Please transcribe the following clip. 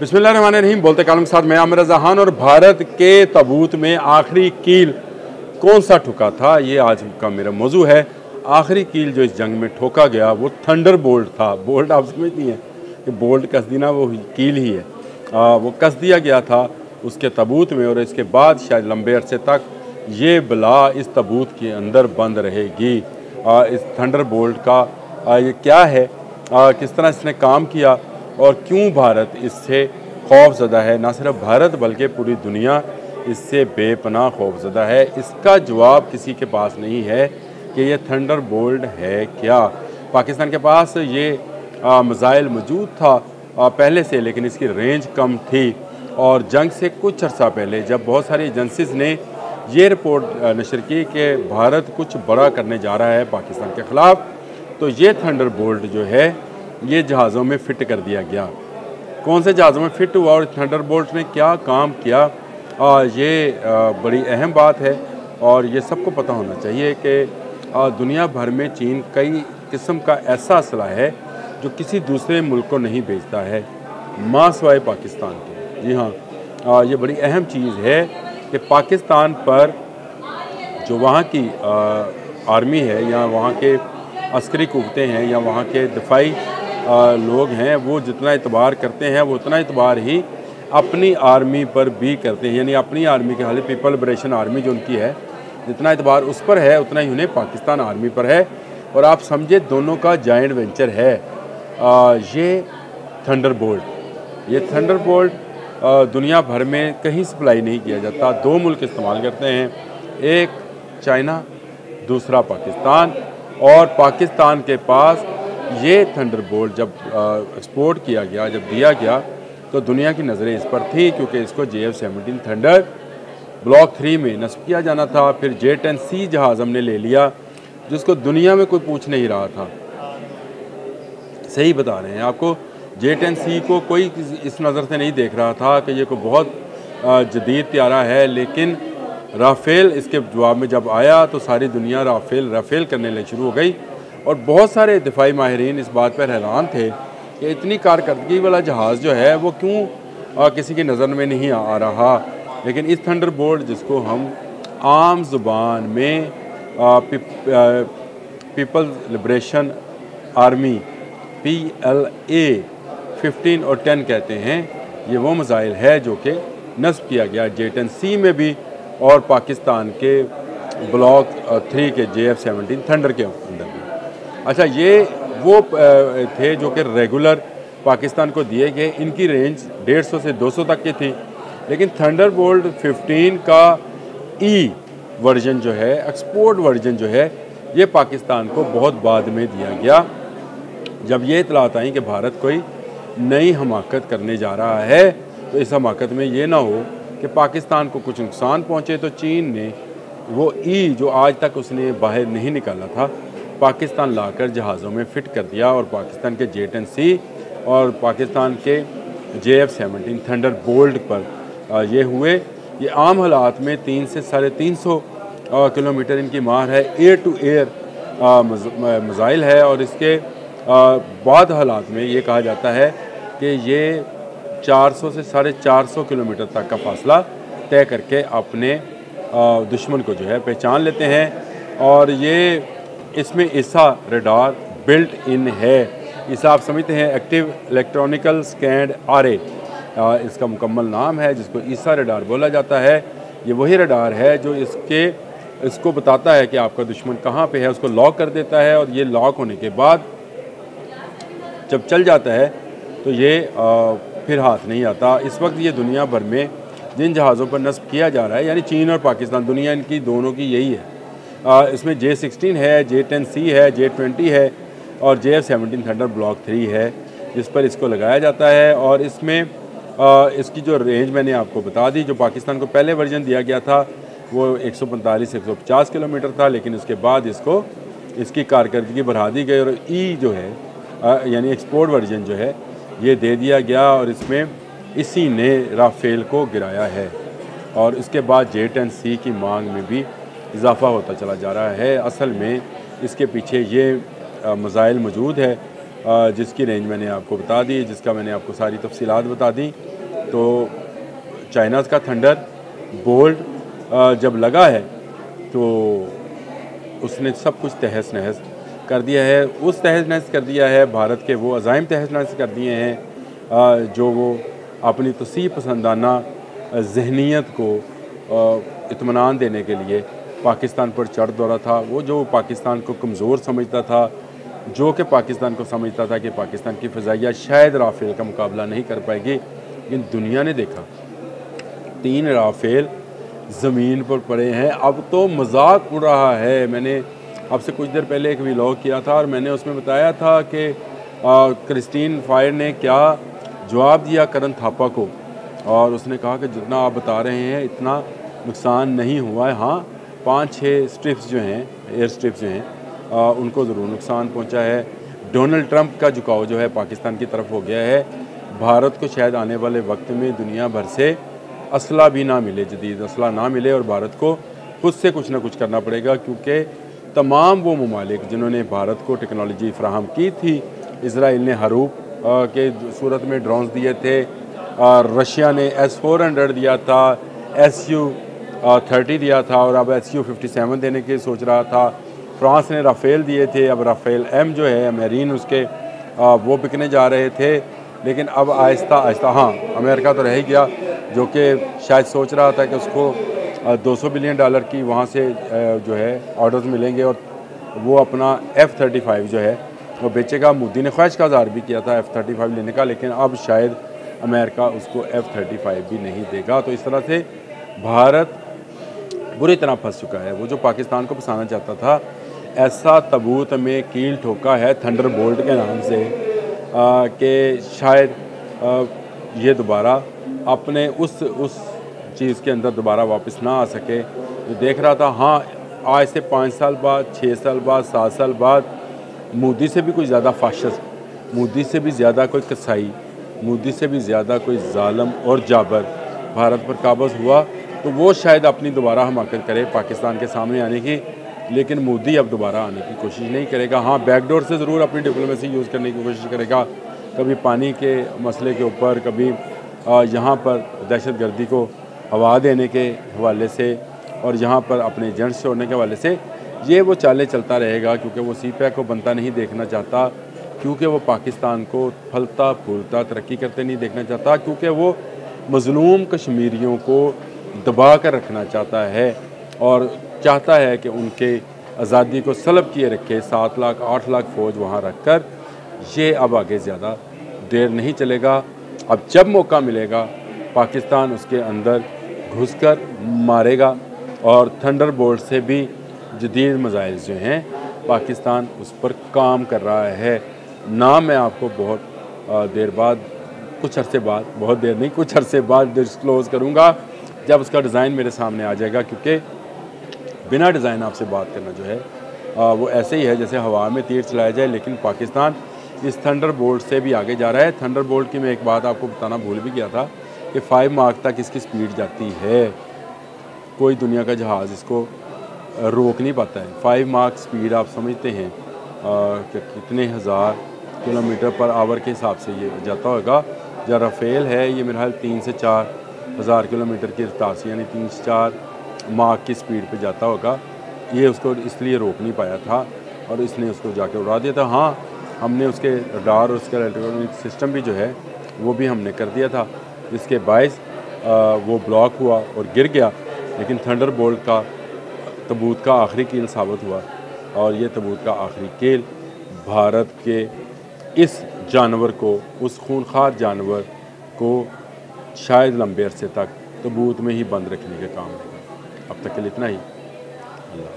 बिस्मिल्लाहिर्रहमानिर्रहीम। बोलते कालम के साथ मैं आमिर रज़ा खान। और भारत के तबूत में आखिरी कील कौन सा ठुका था, ये आज का मेरा मौजू है। आखिरी कील जो इस जंग में ठोका गया वो थंडर बोल्ट था। बोल्ट आप समझती हैं कि बोल्ट कस दी ना, वो कील ही है। वो कस दिया गया था उसके तबूत में, और इसके बाद शायद लंबे अरसे तक ये बला इस तबूत के अंदर बंद रहेगी। इस थंडर बोल्ट का ये क्या है, किस तरह इसने काम किया और क्यों भारत इससे खौफज़दा है। ना सिर्फ भारत बल्कि पूरी दुनिया इससे बेपनाह खौफज़दा है। इसका जवाब किसी के पास नहीं है कि ये थंडर बोल्ट है क्या। पाकिस्तान के पास ये मिसाइल मौजूद था पहले से, लेकिन इसकी रेंज कम थी। और जंग से कुछ अर्सा पहले जब बहुत सारी एजेंसीज़ ने ये रिपोर्ट नशर की कि भारत कुछ बड़ा करने जा रहा है पाकिस्तान के ख़िलाफ़, तो ये थंडर बोल्ट जो है ये जहाज़ों में फ़िट कर दिया गया। कौन से जहाज़ों में फ़िट हुआ और थंडर बोल्ट ने क्या काम किया, ये बड़ी अहम बात है। और ये सबको पता होना चाहिए कि दुनिया भर में चीन कई किस्म का ऐसा असला है जो किसी दूसरे मुल्क को नहीं बेचता है, माँ सिवाय पाकिस्तान के। जी हाँ, ये बड़ी अहम चीज़ है कि पाकिस्तान पर जो वहाँ की आर्मी है या वहाँ के अस्करी कुव्वतें हैं या वहाँ के दिफाई लोग हैं, वो जितना एतबार करते हैं वो उतना एतबार ही अपनी आर्मी पर भी करते हैं। यानी अपनी आर्मी के हाल पीपल लिबरेशन आर्मी जो उनकी है, जितना एतबार उस पर है उतना ही उन्हें पाकिस्तान आर्मी पर है। और आप समझे दोनों का जॉइंट वेंचर है ये थंडर बोल्ट। ये थंडर बोल्ट दुनिया भर में कहीं सप्लाई नहीं किया जाता। दो मुल्क इस्तेमाल करते हैं, एक चाइना, दूसरा पाकिस्तान। और पाकिस्तान के पास ये थंडर बोल्ट जब एक्सपोर्ट किया गया, जब दिया गया, तो दुनिया की नज़रें इस पर थी क्योंकि इसको JF-17 थंडर ब्लॉक 3 में नस्ब किया जाना था। फिर J-10C जहाज़ हमने ले लिया जिसको दुनिया में कोई पूछ नहीं रहा था। सही बता रहे हैं आपको, J-10C को कोई इस नज़र से नहीं देख रहा था कि ये कोई बहुत जदीद त्यारा है। लेकिन राफेल इसके जवाब में जब आया तो सारी दुनिया राफेल करने लग शुरू हो गई। और बहुत सारे दिफाई माहिरीन इस बात पर हैरान थे कि इतनी कारकर्दगी वाला जहाज़ जो है वो क्यों किसी की नज़र में नहीं आ रहा। लेकिन इस थंडर बोल्ट, जिसको हम आम ज़ुबान में पीपल्स लिबरेशन आर्मी PLA 15 और 10 कहते हैं, ये वो मिसाइल है जो कि नस्ब किया गया J-10C में भी और पाकिस्तान के ब्लॉक 3 के JF-17 थंडर के अंदर भी। अच्छा, ये वो थे जो कि रेगुलर पाकिस्तान को दिए गए। इनकी रेंज 150 से 200 तक की थी। लेकिन थंडर बोल्ट 15 का वर्जन जो है, एक्सपोर्ट वर्जन जो है, ये पाकिस्तान को बहुत बाद में दिया गया जब ये इतलात आई कि भारत कोई नई हमाकत करने जा रहा है। तो इस हमाकत में ये ना हो कि पाकिस्तान को कुछ नुकसान पहुँचे, तो चीन ने वो जो आज तक उसने बाहर नहीं निकाला था, पाकिस्तान लाकर जहाज़ों में फ़िट कर दिया। और पाकिस्तान के J-10C और पाकिस्तान के JF-17 थंडर बोल्ट पर ये हुए। ये आम हालात में 300 से 350 किलोमीटर इनकी मार है। एयर टू एयर मिसाइल है। और इसके बाद हालात में ये कहा जाता है कि ये 400 से 450 किलोमीटर तक का फासला तय करके अपने दुश्मन को जो है पहचान लेते हैं। और ये इसमें ईसा रडार बिल्ट इन है। इसा आप समझते हैं एक्टिव इलेक्ट्रॉनिकल स्कैंड आरे, इसका मुकम्मल नाम है, जिसको ईसा रडार बोला जाता है। ये वही रडार है जो इसको बताता है कि आपका दुश्मन कहाँ पे है, उसको लॉक कर देता है। और ये लॉक होने के बाद जब चल जाता है तो ये फिर हाथ नहीं आता। इस वक्त ये दुनिया भर में जिन जहाज़ों पर नस्ब किया जा रहा है, यानी चीन और पाकिस्तान, दुनिया इनकी दोनों की यही है। इसमें J-16 है, J-10C है, J-20 है और JF-17 थंडर ब्लॉक 3 है जिस पर इसको लगाया जाता है। और इसमें इसकी जो रेंज मैंने आपको बता दी, जो पाकिस्तान को पहले वर्जन दिया गया था वो 145 से 150 किलोमीटर था। लेकिन उसके बाद इसकी कारकर्दगी बढ़ा दी गई और जो है यानी एक्सपोर्ट वर्जन जो है ये दे दिया गया। और इसमें इसी ने राफेल को गिराया है। और इसके बाद J-10C की मांग में भी इजाफ़ा होता चला जा रहा है। असल में इसके पीछे ये मिसाइल मौजूद है जिसकी रेंज मैंने आपको बता दी, जिसका मैंने आपको सारी तफसीलात बता दी। तो चाइना का थंडर बोल्ट जब लगा है तो उसने सब कुछ तहस नहस कर दिया है। उस तहस नहस कर दिया है, भारत के वो अज़ाइम तहस नहस कर दिए हैं जो वो अपनी तसी पसंदाना जहनीत को इत्मीनान देने के लिए पाकिस्तान पर चढ़ दौड़ा था। वो जो पाकिस्तान को कमज़ोर समझता था, जो कि पाकिस्तान को समझता था कि पाकिस्तान की फ़िज़ाइया शायद राफ़ेल का मुकाबला नहीं कर पाएगी, लेकिन दुनिया ने देखा 3 राफ़ेल ज़मीन पर पड़े हैं। अब तो मजाक उड़ रहा है। मैंने आपसे कुछ देर पहले एक व्लॉग किया था और मैंने उसमें बताया था कि क्रिस्टीन फायर ने क्या जवाब दिया करण थापा को, और उसने कहा कि जितना आप बता रहे हैं इतना नुकसान नहीं हुआ है। हाँ, 5-6 स्ट्रिप्स जो हैं, एयर स्ट्रिप्स जो हैं, उनको ज़रूर नुकसान पहुंचा है। डोनाल्ड ट्रंप का झुकाव जो है पाकिस्तान की तरफ हो गया है। भारत को शायद आने वाले वक्त में दुनिया भर से असला भी ना मिले, जदीद असला ना मिले, और भारत को खुद से कुछ ना कुछ करना पड़ेगा, क्योंकि तमाम वो ममालिक जिन्होंने भारत को टेक्नोलॉजी फ़राहम की थी, इसराइल ने हरूप के सूरत में ड्रोन्स दिए थे, रशिया ने S-400 दिया था, Su-30 दिया था, और अब Su-57 देने की सोच रहा था। फ्रांस ने राफ़ेल दिए थे, अब राफ़ेल M जो है मेरीन उसके वो बिकने जा रहे थे। लेकिन अब आहिस्ता आहिस्ता, हाँ, अमेरिका तो रह ही गया, जो कि शायद सोच रहा था कि उसको $200 बिलियन की वहाँ से जो है ऑर्डर्स मिलेंगे और वो अपना F-35 जो है वो बेचेगा। मोदी ने ख्वाहिश का इज़हार भी किया था F-35 लेने का, लेकिन अब शायद अमेरिका उसको F-35 भी नहीं देगा। तो इस तरह से भारत बुरी तरह फंस चुका है। वो जो पाकिस्तान को फंसाना चाहता था, ऐसा तबूत में कील ठोका है थंडरबोल्ट के नाम से कि शायद ये दोबारा अपने उस चीज़ के अंदर दोबारा वापस ना आ सके। तो देख रहा था, हाँ, आज से 5 साल बाद, 6 साल बाद, 7 साल बाद मोदी से भी कोई ज़्यादा फाशिस्ट, मोदी से भी ज़्यादा कोई कसाई, मोदी से भी ज़्यादा कोई जालिम और जाबर भारत पर काबज़ हुआ, तो वो शायद अपनी दोबारा हमाकत करे पाकिस्तान के सामने आने की। लेकिन मोदी अब दोबारा आने की कोशिश नहीं करेगा। हाँ, बैकडोर से ज़रूर अपनी डिप्लोमेसी यूज़ करने की कोशिश करेगा, कभी पानी के मसले के ऊपर, कभी यहाँ पर दहशतगर्दी को हवा देने के हवाले से, और यहाँ पर अपने एजेंट्स छोड़ने के हवाले से ये वो चालें चलता रहेगा, क्योंकि वो CPEC को बनता नहीं देखना चाहता, क्योंकि वो पाकिस्तान को फलता फूलता तरक्की करते नहीं देखना चाहता, क्योंकि वो मज़लूम कश्मीरियों को दबा कर रखना चाहता है और चाहता है कि उनके आज़ादी को सलब किए रखे। 7 लाख 8 लाख फ़ौज वहाँ रख कर, ये अब आगे ज़्यादा देर नहीं चलेगा। अब जब मौका मिलेगा पाकिस्तान उसके अंदर घुसकर मारेगा, और थंडरबोल्ट से भी जदीद मिसाइल जो हैं पाकिस्तान उस पर काम कर रहा है। नाम मैं आपको बहुत देर बाद, कुछ अरसे बाद, बहुत देर नहीं, कुछ अरसे बाद डिस्क्लोज़ करूँगा जब उसका डिज़ाइन मेरे सामने आ जाएगा, क्योंकि बिना डिज़ाइन आपसे बात करना जो है वो ऐसे ही है जैसे हवा में तीर चलाया जाए। लेकिन पाकिस्तान इस थंडरबोल्ट से भी आगे जा रहा है। थंडरबोल्ट की मैं एक बात आपको बताना भूल भी गया था कि 5 मार्क तक इसकी स्पीड जाती है, कोई दुनिया का जहाज़ इसको रोक नहीं पाता है। 5 मार्क स्पीड आप समझते हैं कि कितने हज़ार किलोमीटर पर आवर के हिसाब से ये जाता होगा। जो राफ़ेल है ये मेरा ख्याल 3 से 4 हज़ार किलोमीटर की रफ्तार से, यानी 3 से 4 मार्क की स्पीड पे जाता होगा। ये उसको इसलिए रोक नहीं पाया था और इसने उसको जाके उड़ा दिया था। हाँ, हमने उसके रडार और उसका इलेक्ट्रॉनिक सिस्टम भी जो है वो भी हमने कर दिया था, जिसके बायस वो ब्लॉक हुआ और गिर गया। लेकिन थंडरबोल्ट का तबूत का आखिरी कील साबित हुआ, और ये तबूत का आखिरी कील भारत के इस जानवर को, उस खूनखार जानवर को शायद लंबे अरसे तक तबूत में ही बंद रखने के काम है। अब तक के लिए इतना ही। अल्लाह।